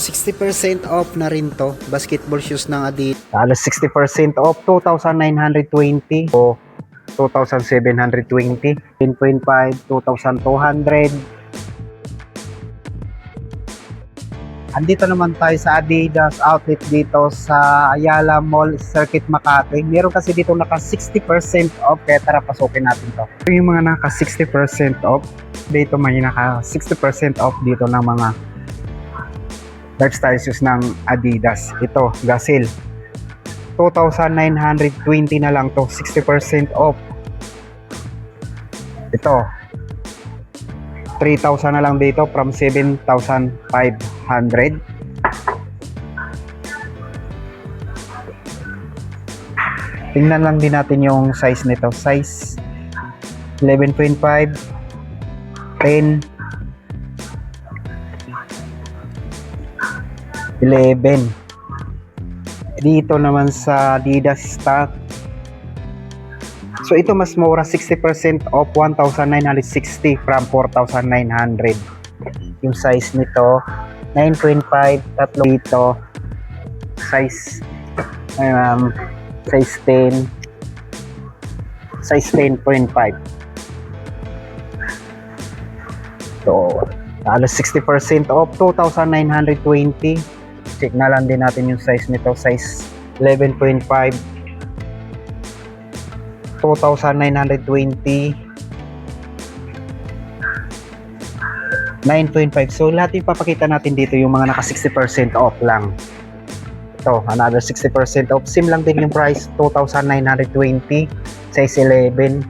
60% off na rin to. Basketball shoes ng Adidas. Halos 60% off. 2,920 o 2,720. 10.5, 2,200. Andito naman tayo sa Adidas outlet dito sa Ayala Mall, Circuit Makati. Meron kasi dito naka 60% off, kaya tara pasukin natin to. Ito yung mga naka 60% off. Dito may naka 60% off dito ng mga lifestyle shoes ng Adidas. Ito, Gazelle. 2,920 na lang to, 60% off. Ito, 3,000 na lang dito from 7,500. Tingnan lang din natin yung size nito. Size 11.5, 10, 11. Dito naman sa Adidas stock. So ito mas mura, 60% off, 1,960 from 4,900. Yung size nito 9.5, tatlo dito. Size size 10, size 10.5. So halos 60% off, 2,920. Check na lang din natin yung size nito, size 11.5, 2,920, 9.5. So lahat yung papakita natin dito yung mga naka 60% off lang. Ito, another 60% off. Same lang din yung price, 2,920. Size 11.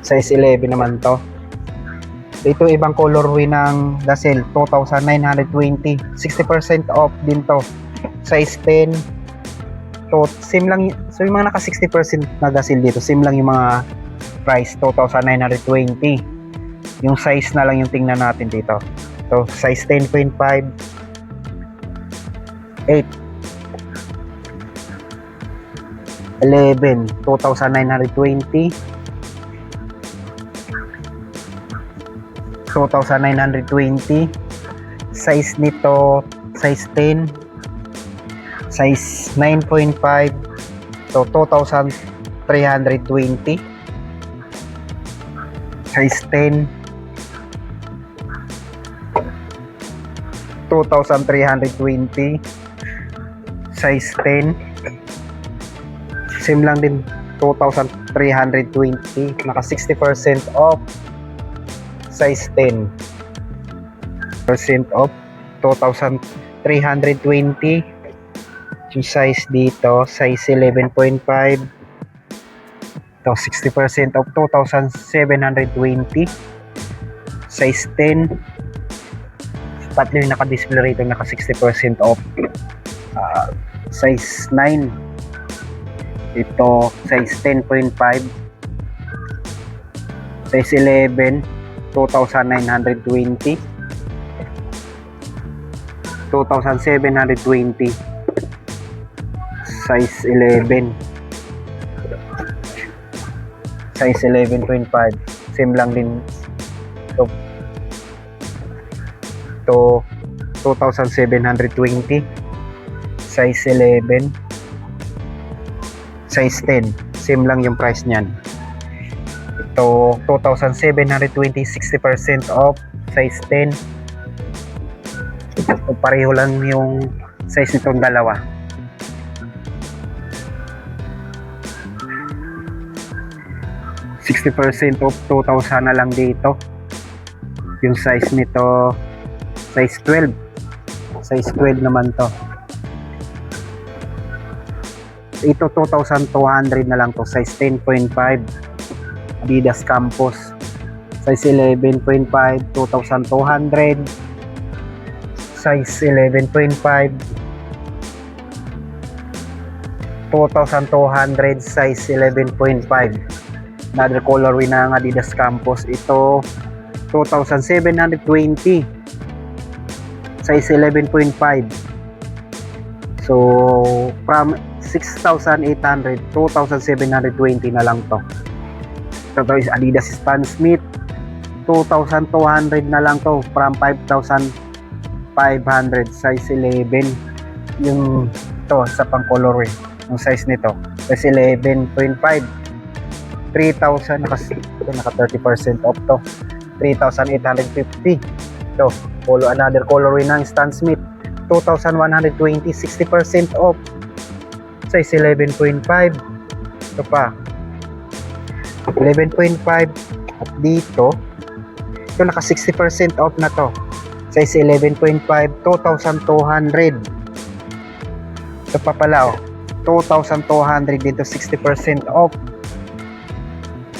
Size 11 naman to. Ito ibang colorway ng Gazelle, 2,920. 60% off din to. Size 10. So, same lang. So, yung mga naka 60% na Gazelle dito, same lang yung mga price, 2,920. Yung size na lang yung tingnan natin dito. So, size 10.5, 8, 11, 2,920, 2,920. Size nito, size 10, size 9.5, so 2,320. Size 10, 2,320. Size 10, same lang din, 2,320. Naka 60% off. Size 10, percent off, 2,320. Yung size dito, size 11.5. Ito, 60% off, 2,720. Size 10. Tatlo yung naka-display rito, naka 60% off. Size 9. Ito, size 10.5. Size 11, 2,920. 2,720. Size 11. Size 11.5. Same lang din. So 2,720. Size 11. Size 10. Same lang yung price niyan. Ito 2,720, 60% off. Size 10. So, pareho lang yung size nitong dalawa. %60 off, 2,000 na lang dito. Yung size nito, size 12. Size 12 naman to. Ito 2,200 na lang to. Size 10.5. Adidas Campus. Size 11.5, 2,200. Size 11.5, 2,200. Size 11.5. Another colorway ng Adidas Campus. Ito 2,720. Size 11.5. So from 6,800, 2,720 na lang to. Ito is Adidas Stan Smith, 2,200 na lang to from 5,500. 500 size 11 yung to sa pang colorway. Yung size nito size 11.5 3,000 naka 30% off to 3,850. Ito another colorway ng Stan Smith 2,120 60% off size 11.5. Ito pa 11.5 at dito ito naka 60% off na to size 11.5 2,200. Ito pa pala 2,200 dito 60% off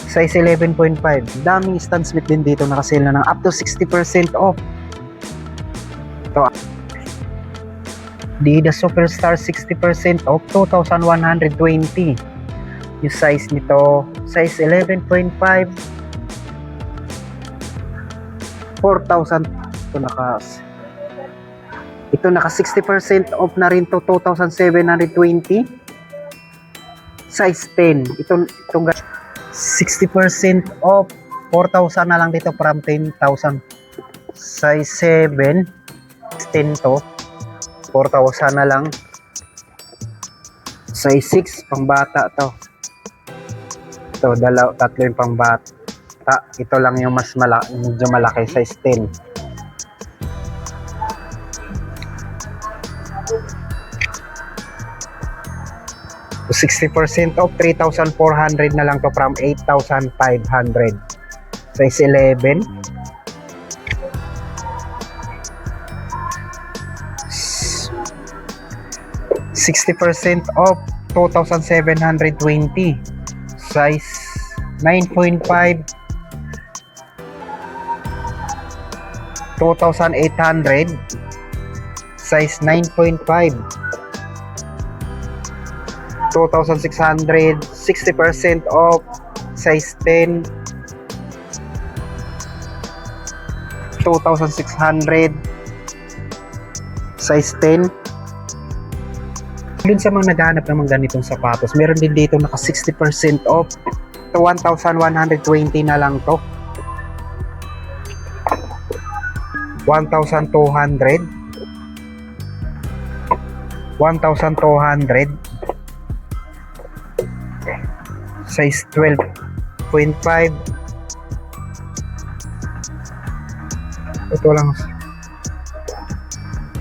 size 11.5. Daming Stan Smith din dito nakasale na ng up to 60% off. Ito Adidas Superstar 60% off 2,120. Yung size nito size 11.5 4,000. Ito naka 60% off na rin to 2,720 size 10. Itong 60% off 4,000 na lang dito from 10,000 size 7 10 to 4,000 na lang size 6 pang bata to. Ito tatlo yung pang bata. Ito lang yung mas medyo malaki size 10. So 60% off 3,400 na lang to from 8,500 size 11. $60% off 2,720 size 9.5 2,800 size 9.5 2,600 60% off size 10 2,600 size 10. Dun sa mga naghahanap ng mga ganitong sapatos, meron din dito naka 60% off. Ito 1,120 na lang to. 1,200 size 12.5. Ito lang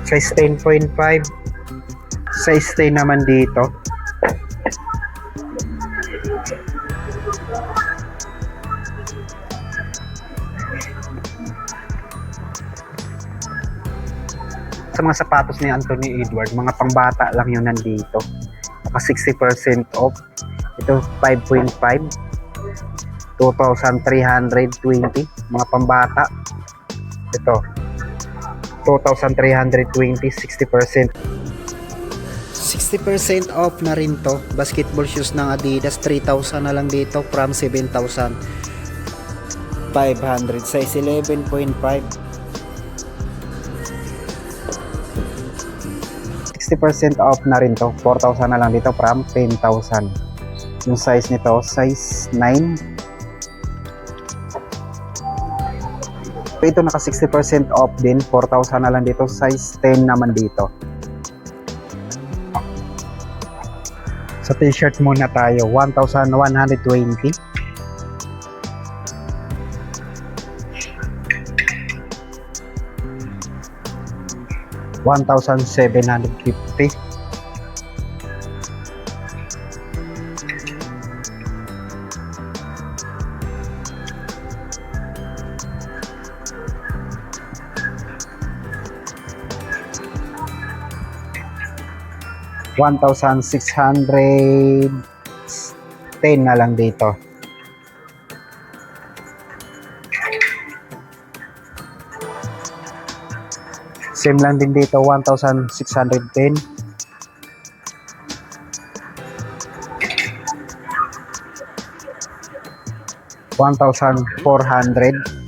size 10.5 size 10 naman dito. Sa mga sapatos ni Anthony Edward, mga pangbata lang yung nandito. Naka 60% off. Ito 5.5 2,320 mga pambata. Ito 2,320 60% off na rin to. Basketball shoes ng Adidas 3,000 na lang dito from 7,500 size 11.5. 60% off na rin to 4,000 na lang dito from 10,000. Yung size nito size 9. Ito naka 60% off din 4,000 na lang dito size 10 naman dito. Sa t-shirt muna tayo 1,120 1,750 1,610 na lang dito. Same lang din dito 1,610. $1,400.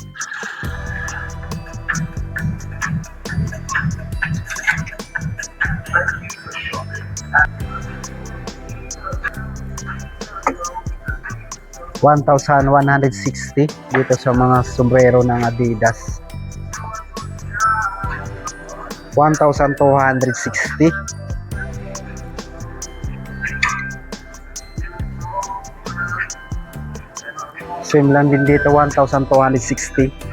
$1,160 dito sa mga sombrero ng Adidas. 1,260. Same lang din dito, 1,260.